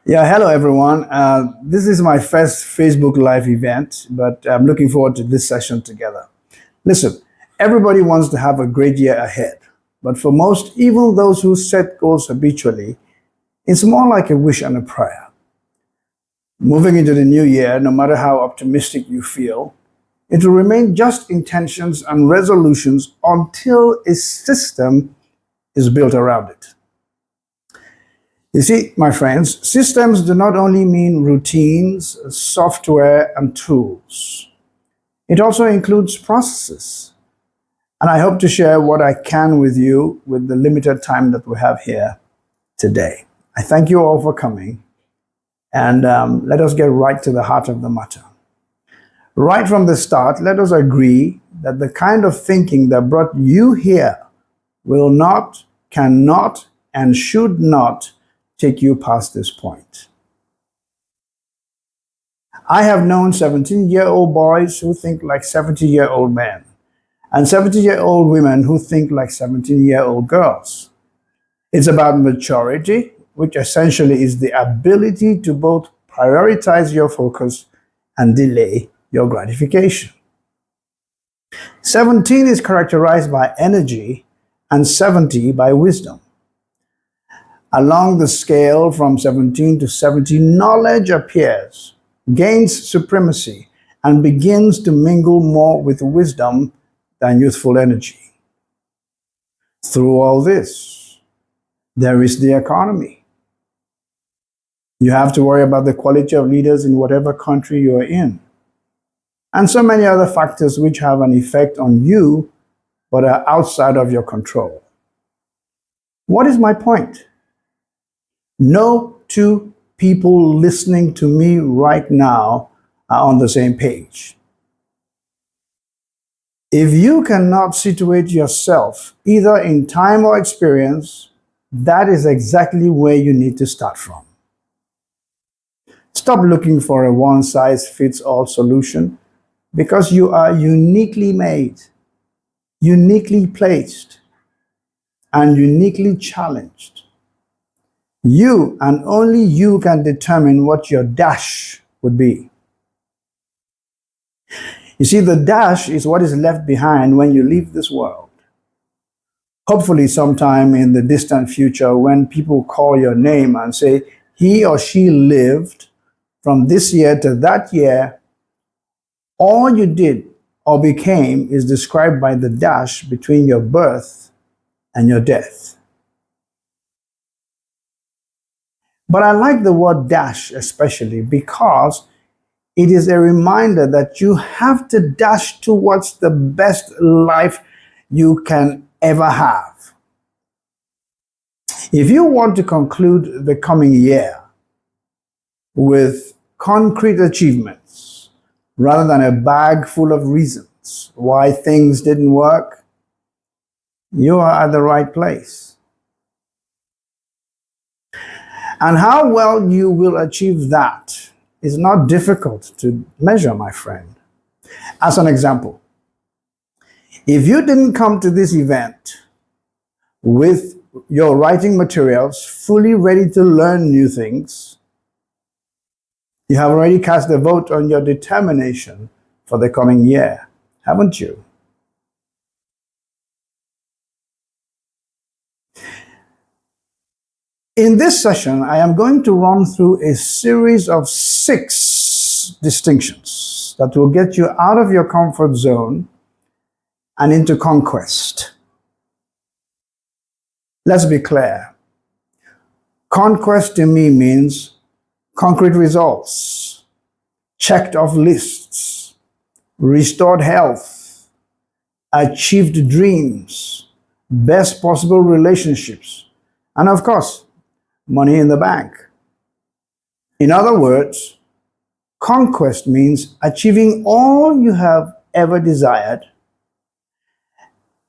Yeah, hello everyone. This is my first Facebook Live event, but I'm looking forward to this session together. Listen, everybody wants to have a great year ahead, but for most, even those who set goals habitually, it's more like a wish and a prayer. Moving into the new year, no matter how optimistic you feel, it will remain just intentions and resolutions until a system is built around it. You see, my friends, systems do not only mean routines, software, and tools. It also includes processes. And I hope to share what I can with you with the limited time that we have here today. I thank you all for coming, and let us get right to the heart of the matter. Right from the start, let us agree that the kind of thinking that brought you here will not, cannot, and should not take you past this point. I have known 17-year-old boys who think like 70-year-old men, and 70-year-old women who think like 17-year-old girls. It's about maturity, which essentially is the ability to both prioritize your focus and delay your gratification. 17 is characterized by energy and 70 by wisdom. Along the scale from 17 to 70, knowledge appears, gains supremacy, and begins to mingle more with wisdom than youthful energy. Through all this, there is the economy. You have to worry about the quality of leaders in whatever country you are in, and so many other factors which have an effect on you but are outside of your control. What is my point? No two people listening to me right now are on the same page. If you cannot situate yourself either in time or experience, that is exactly where you need to start from. Stop looking for a one-size-fits-all solution because you are uniquely made, uniquely placed, and uniquely challenged. You and only you can determine what your dash would be. You see, the dash is what is left behind when you leave this world. Hopefully, sometime in the distant future, when people call your name and say, he or she lived from this year to that year, all you did or became is described by the dash between your birth and your death. But I like the word dash especially because it is a reminder that you have to dash towards the best life you can ever have. If you want to conclude the coming year with concrete achievements rather than a bag full of reasons why things didn't work, you are at the right place. And how well you will achieve that is not difficult to measure, my friend. As an example, if you didn't come to this event with your writing materials fully ready to learn new things, you have already cast a vote on your determination for the coming year, haven't you? In this session, I am going to run through a series of 6 distinctions that will get you out of your comfort zone and into conquest. Let's be clear. Conquest to me means concrete results, checked off lists, restored health, achieved dreams, best possible relationships, and of course, money in the bank. In other words, conquest means achieving all you have ever desired.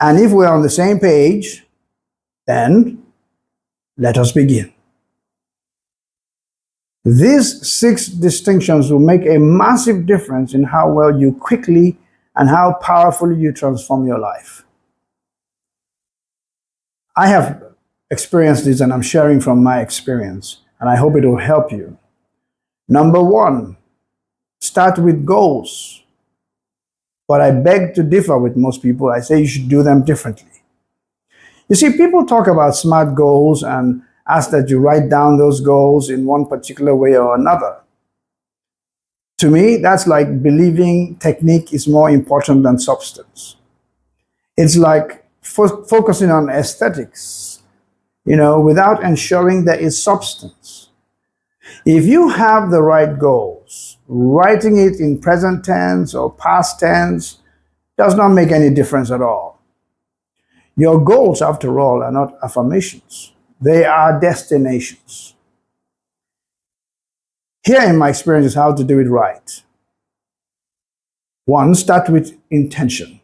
And if we're on the same page, then let us begin. These 6 distinctions will make a massive difference in how well you quickly and how powerfully you transform your life. I have experienced this and I'm sharing from my experience. and I hope it will help you. Number one, start with goals. But I beg to differ with most people. I say you should do them differently. You see, people talk about SMART goals and ask that you write down those goals in one particular way or another. To me, that's like believing technique is more important than substance. It's like focusing on aesthetics, without ensuring there is substance. If you have the right goals, writing it in present tense or past tense does not make any difference at all. Your goals, after all, are not affirmations. They are destinations. Here in my experience is how to do it right. One, start with intention.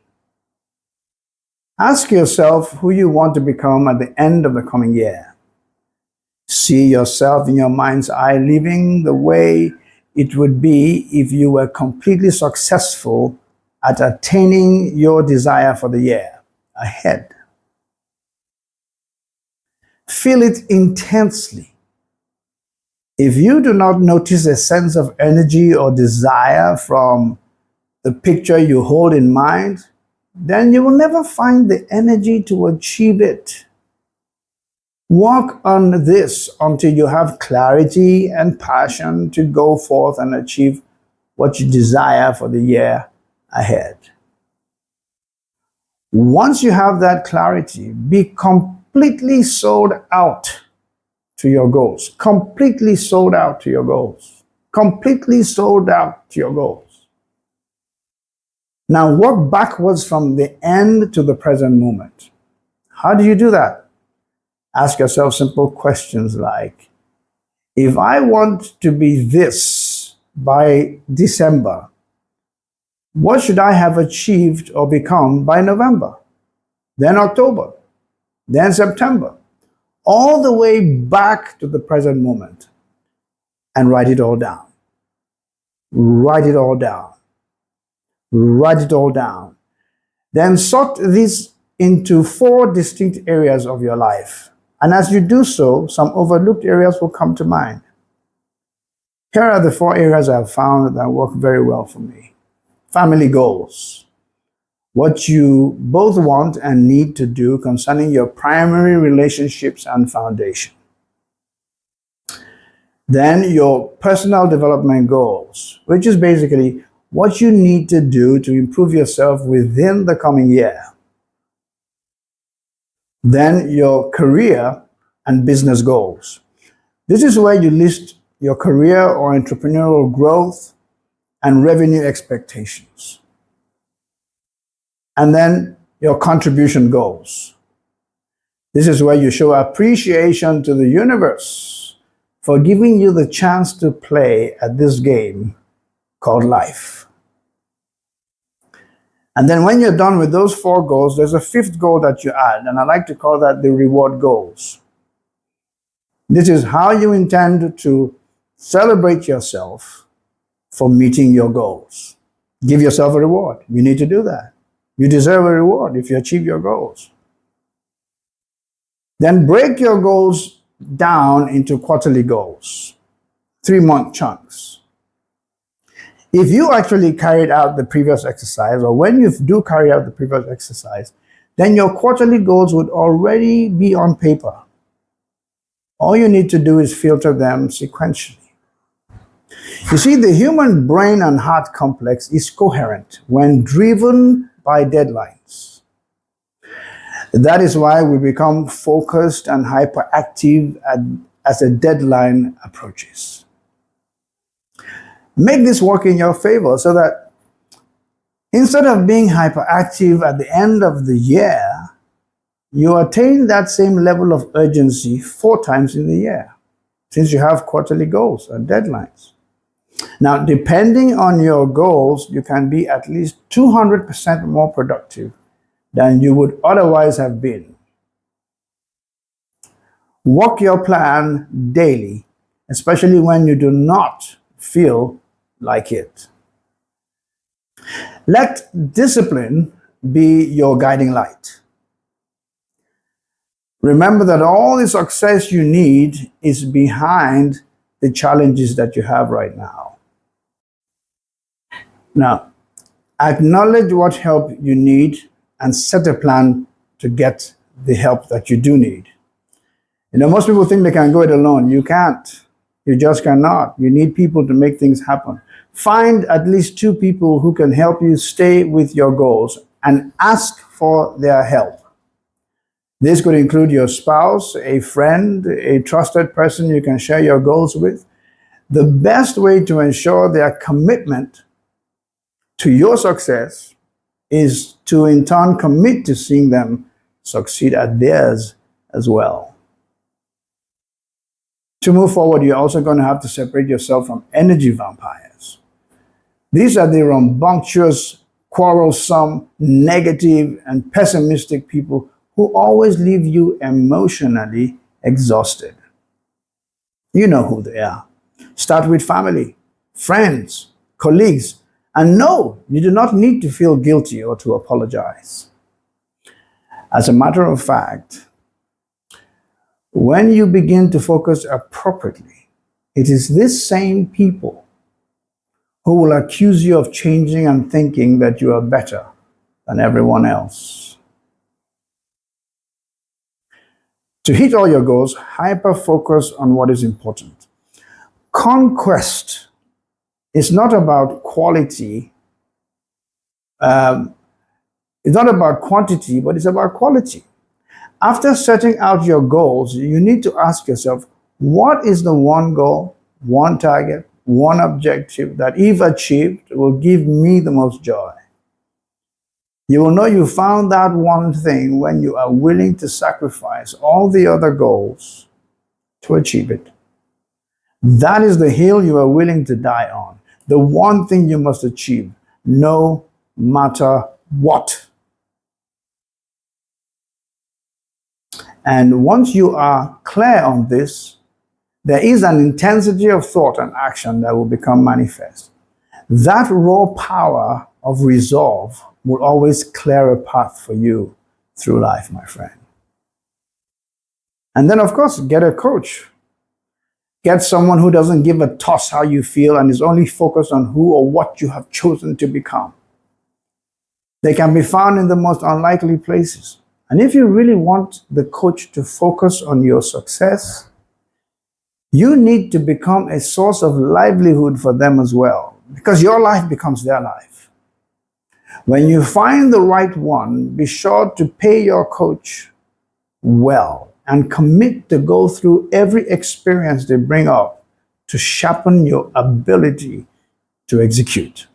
Ask yourself who you want to become at the end of the coming year. See yourself in your mind's eye living the way it would be if you were completely successful at attaining your desire for the year ahead. Feel it intensely. If you do not notice a sense of energy or desire from the picture you hold in mind, then you will never find the energy to achieve it. Work on this until you have clarity and passion to go forth and achieve what you desire for the year ahead. Once you have that clarity, be completely sold out to your goals. Completely sold out to your goals. Completely sold out to your goals. Now work backwards from the end to the present moment. How do you do that? Ask yourself simple questions like, if I want to be this by December, what should I have achieved or become by November? Then October, then September, all the way back to the present moment, and write it all down. Write it all down. Write it all down. Then sort this into 4 distinct areas of your life. And as you do so, some overlooked areas will come to mind. Here are the 4 areas I've found that work very well for me. Family goals. What you both want and need to do concerning your primary relationships and foundation. Then your personal development goals, which is basically what you need to do to improve yourself within the coming year. Then your career and business goals. This is where you list your career or entrepreneurial growth and revenue expectations. And then your contribution goals. This is where you show appreciation to the universe for giving you the chance to play at this game called life. And then when you're done with those 4 goals, there's a 5th goal that you add, and I like to call that the reward goals. This is how you intend to celebrate yourself for meeting your goals. Give yourself a reward. You need to do that. You deserve a reward if you achieve your goals. Then break your goals down into quarterly goals, 3-month chunks. If you actually carried out the previous exercise, or when you do carry out the previous exercise, then your quarterly goals would already be on paper. All you need to do is filter them sequentially. You see, the human brain and heart complex is coherent when driven by deadlines. That is why we become focused and hyperactive as a deadline approaches. Make this work in your favor so that instead of being hyperactive at the end of the year, you attain that same level of urgency 4 times in the year, since you have quarterly goals and deadlines. Now, depending on your goals, you can be at least 200% more productive than you would otherwise have been. Work your plan daily, especially when you do not feel like it. Let discipline be your guiding light. Remember that all the success you need is behind the challenges that you have right now. Now, acknowledge what help you need and set a plan to get the help that you do need. Most people think they can go it alone. You can't. You just cannot. You need people to make things happen. Find at least 2 people who can help you stay with your goals and ask for their help. This could include your spouse, a friend, a trusted person you can share your goals with. The best way to ensure their commitment to your success is to in turn commit to seeing them succeed at theirs as well. To move forward, you're also going to have to separate yourself from energy vampires. These are the rambunctious, quarrelsome, negative, and pessimistic people who always leave you emotionally exhausted. You know who they are. Start with family, friends, colleagues, and no, you do not need to feel guilty or to apologize. As a matter of fact, when you begin to focus appropriately, it is these same people who will accuse you of changing and thinking that you are better than everyone else. To hit all your goals, hyper-focus on what is important. Conquest is not about quality. It's not about quantity, but it's about quality. After setting out your goals, you need to ask yourself, what is the one goal, one target, one objective that, if achieved, will give me the most joy? You will know you found that one thing when you are willing to sacrifice all the other goals to achieve it. That is the hill you are willing to die on, the one thing you must achieve, no matter what. And once you are clear on this, there is an intensity of thought and action that will become manifest. That raw power of resolve will always clear a path for you through life, my friend. And then, of course, get a coach. Get someone who doesn't give a toss how you feel and is only focused on who or what you have chosen to become. They can be found in the most unlikely places. And if you really want the coach to focus on your success, you need to become a source of livelihood for them as well, because your life becomes their life. When you find the right one, be sure to pay your coach well and commit to go through every experience they bring up to sharpen your ability to execute.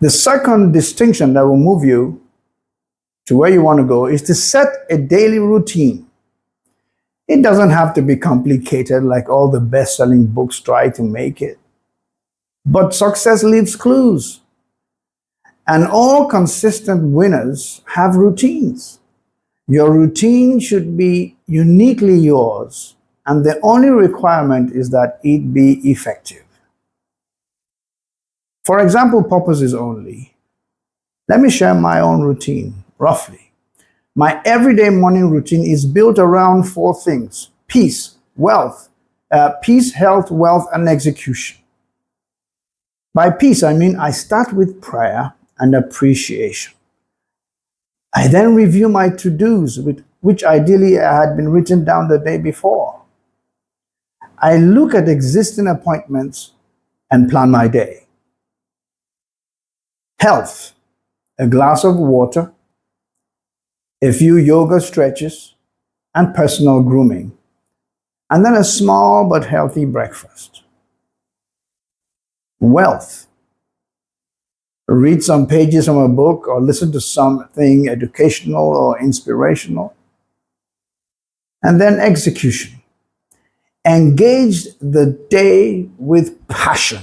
The second distinction that will move you to where you want to go is to set a daily routine. It doesn't have to be complicated like all the best-selling books try to make it. But success leaves clues. And all consistent winners have routines. Your routine should be uniquely yours, and the only requirement is that it be effective. For example purposes only, let me share my own routine, roughly. My everyday morning routine is built around 4 things: peace, health, wealth, and execution. By peace, I mean I start with prayer and appreciation. I then review my to-dos, which ideally had been written down the day before. I look at existing appointments and plan my day. Health, a glass of water, a few yoga stretches, and personal grooming, and then a small but healthy breakfast. Wealth, read some pages from a book or listen to something educational or inspirational. And then execution. Engage the day with passion,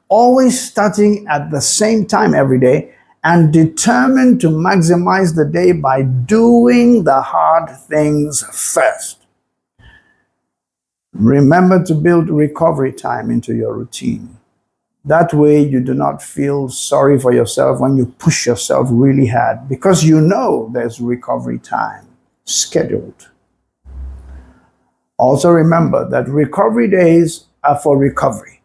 always starting at the same time every day, and determined to maximize the day by doing the hard things first. Remember to build recovery time into your routine. That way, you do not feel sorry for yourself when you push yourself really hard because you know there's recovery time scheduled. Also, remember that recovery days are for recovery,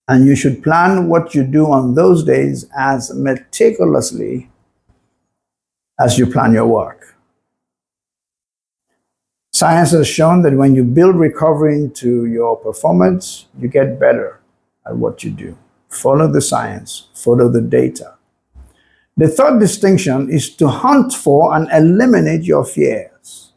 and you should plan what you do on those days as meticulously as you plan your work. Science has shown that when you build recovery into your performance, you get better at what you do. Follow the science, follow the data. The third distinction is to hunt for and eliminate your fears.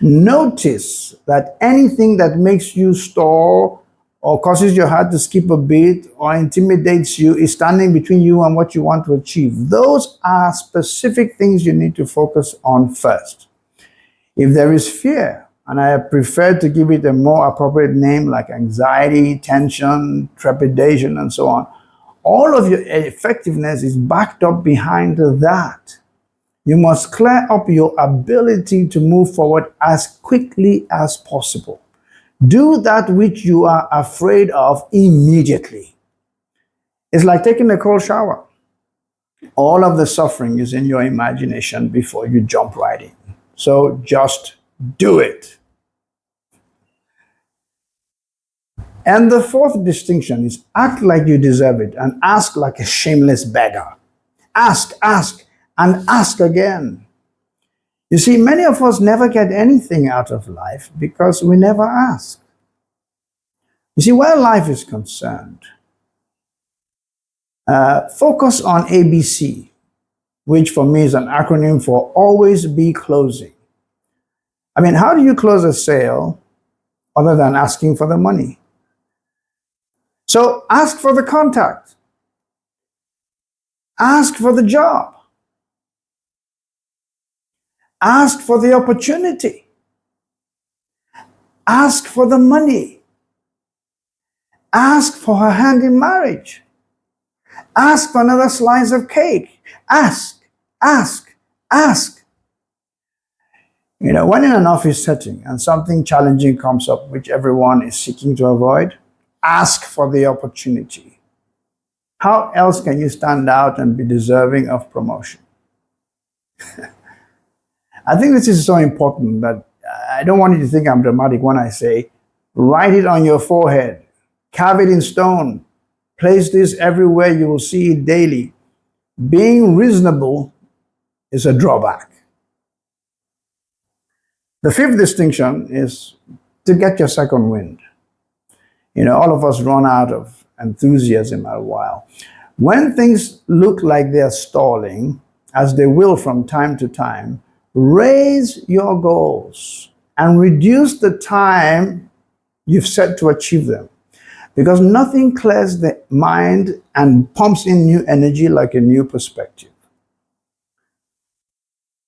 Notice that anything that makes you stall or causes your heart to skip a beat or intimidates you is standing between you and what you want to achieve. Those are specific things you need to focus on first. If there is fear, and I prefer to give it a more appropriate name like anxiety, tension, trepidation, and so on, all of your effectiveness is backed up behind that. You must clear up your ability to move forward as quickly as possible. Do that which you are afraid of immediately. It's like taking a cold shower. All of the suffering is in your imagination before you jump right in. So just do it. And the fourth distinction is act like you deserve it and ask like a shameless beggar. Ask, and ask again. You see, many of us never get anything out of life because we never ask. You see, where life is concerned, focus on ABC, which for me is an acronym for always be closing. I mean, how do you close a sale other than asking for the money? So ask for the contact. Ask for the job. Ask for the opportunity. Ask for the money. Ask for her hand in marriage. Ask for another slice of cake. Ask. You know, when in an office setting and something challenging comes up, which everyone is seeking to avoid, ask for the opportunity. How else can you stand out and be deserving of promotion? I think this is so important that I don't want you to think I'm dramatic when I say, write it on your forehead, carve it in stone, place this everywhere you will see it daily. Being reasonable is a drawback. The fifth distinction is to get your second wind. You know, all of us run out of enthusiasm at a while. When things look like they're stalling, as they will from time to time, raise your goals and reduce the time you've set to achieve them. Because nothing clears the mind and pumps in new energy like a new perspective.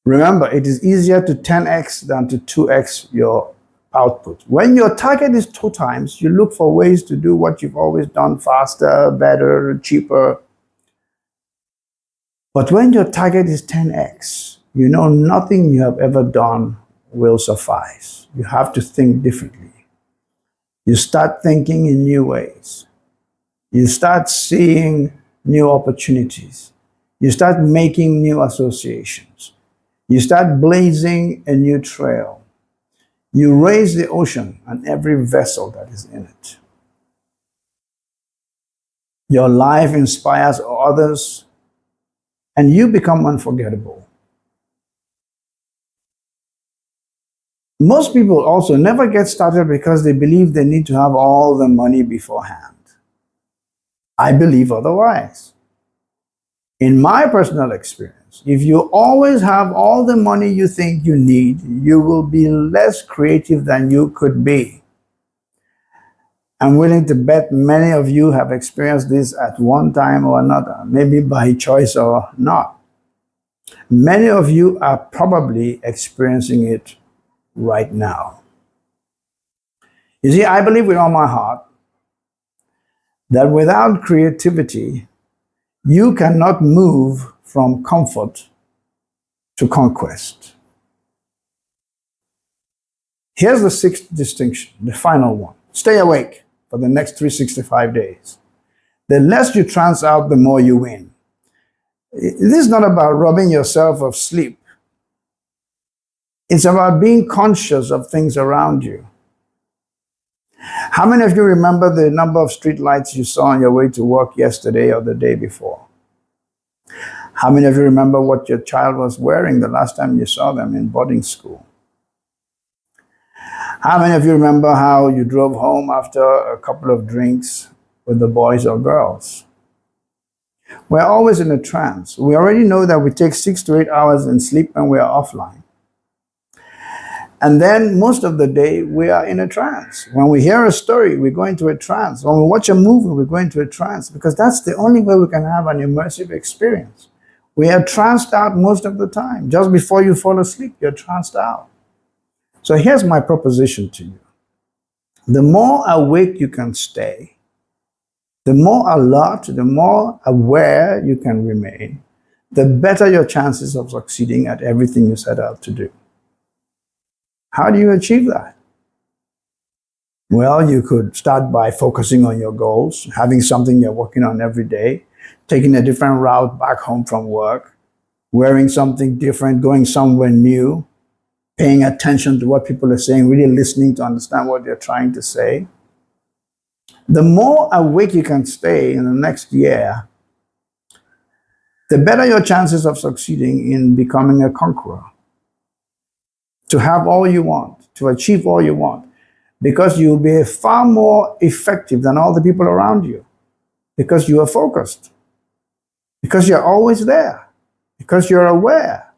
Remember, it is easier to 10x than to 2x your output. When your target is 2 times, you look for ways to do what you've always done faster, better, cheaper. But when your target is 10x, you know nothing you have ever done will suffice. You have to think differently. You start thinking in new ways. You start seeing new opportunities. You start making new associations. You start blazing a new trail. You raise the ocean and every vessel that is in it. Your life inspires others, and you become unforgettable. Most people also never get started because they believe they need to have all the money beforehand. I believe otherwise. In my personal experience, if you always have all the money you think you need, you will be less creative than you could be. I'm willing to bet many of you have experienced this at one time or another, maybe by choice or not. Many of you are probably experiencing it right now. You see, I believe with all my heart that without creativity, you cannot move from comfort to conquest. Here's the sixth distinction, the final one. Stay awake. for the next 365 days. The less you trance out, the more you win. This is not about robbing yourself of sleep. It's about being conscious of things around you. How many of you remember the number of street lights you saw on your way to work yesterday or the day before? How many of you remember what your child was wearing the last time you saw them in boarding school? How many of you remember how you drove home after a couple of drinks with the boys or girls? We're always in a trance. We already know that we take 6 to 8 hours in sleep and we are offline. And then most of the day, we are in a trance. When we hear a story, we go into a trance. When we watch a movie, we go into a trance, because that's the only way we can have an immersive experience. We are tranced out most of the time. Just before you fall asleep, you're tranced out. So here's my proposition to you. The more awake you can stay, the more alert, the more aware you can remain, the better your chances of succeeding at everything you set out to do. How do you achieve that? Well, you could start by focusing on your goals, having something you're working on every day, taking a different route back home from work, wearing something different, going somewhere new, paying attention to what people are saying, really listening to understand what they're trying to say. The more awake you can stay in the next year, the better your chances of succeeding in becoming a conqueror. To have all you want, to achieve all you want, because you'll be far more effective than all the people around you, because you are focused, because you're always there, because you're aware.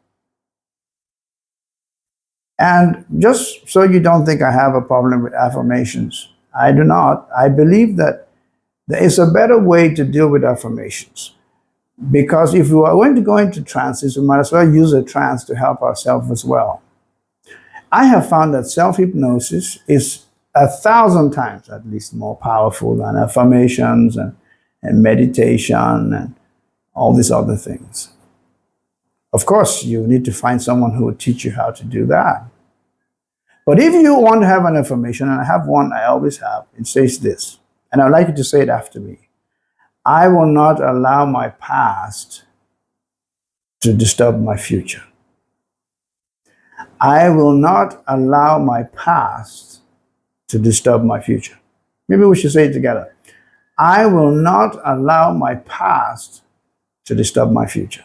And just so you don't think I have a problem with affirmations, I do not. I believe that there is a better way to deal with affirmations, because if we are going to go into trances, we might as well use a trance to help ourselves as well. I have found that self-hypnosis is 1,000 times at least more powerful than affirmations and meditation and all these other things. Of course, you need to find someone who will teach you how to do that. But if you want to have an affirmation, and I have one I always have, it says this, and I'd like you to say it after me. I will not allow my past to disturb my future. I will not allow my past to disturb my future. Maybe we should say it together. I will not allow my past to disturb my future.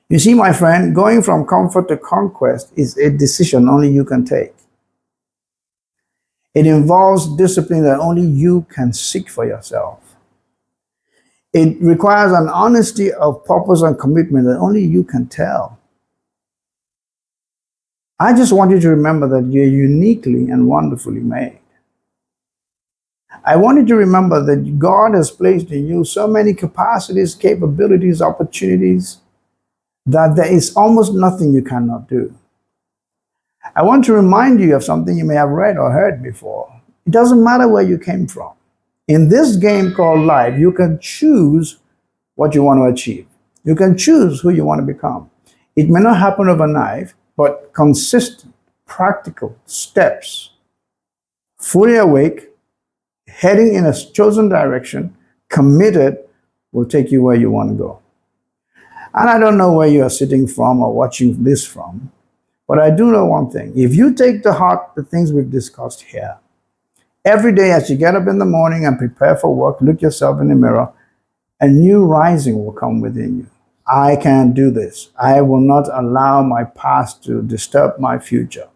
You see, my friend, going from comfort to conquest is a decision only you can take. It involves discipline that only you can seek for yourself. It requires an honesty of purpose and commitment that only you can tell. I just want you to remember that you're uniquely and wonderfully made. I want you to remember that God has placed in you so many capacities, capabilities, opportunities, that there is almost nothing you cannot do. I want to remind you of something you may have read or heard before. It doesn't matter where you came from. In this game called life, you can choose what you want to achieve. You can choose who you want to become. It may not happen overnight, but consistent, practical steps, fully awake, heading in a chosen direction, committed, will take you where you want to go. And I don't know where you are sitting from or watching this from, but I do know one thing. If you take to heart the things we've discussed here, every day as you get up in the morning and prepare for work, look yourself in the mirror, a new rising will come within you. I can do this. I will not allow my past to disturb my future.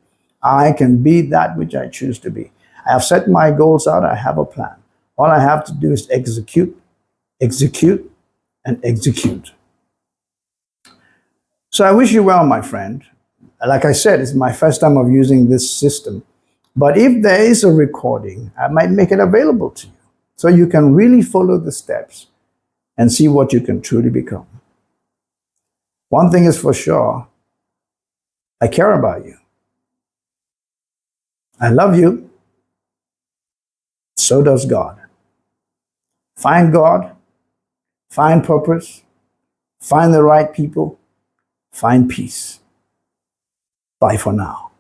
I can be that which I choose to be. I have set my goals out. I have a plan. All I have to do is execute, execute, and execute. So I wish you well, my friend. Like I said, it's my first time of using this system. But if there is a recording, I might make it available to you so you can really follow the steps and see what you can truly become. One thing is for sure, I care about you. I love you. So does God. Find God, find purpose, find the right people, find peace. Bye for now.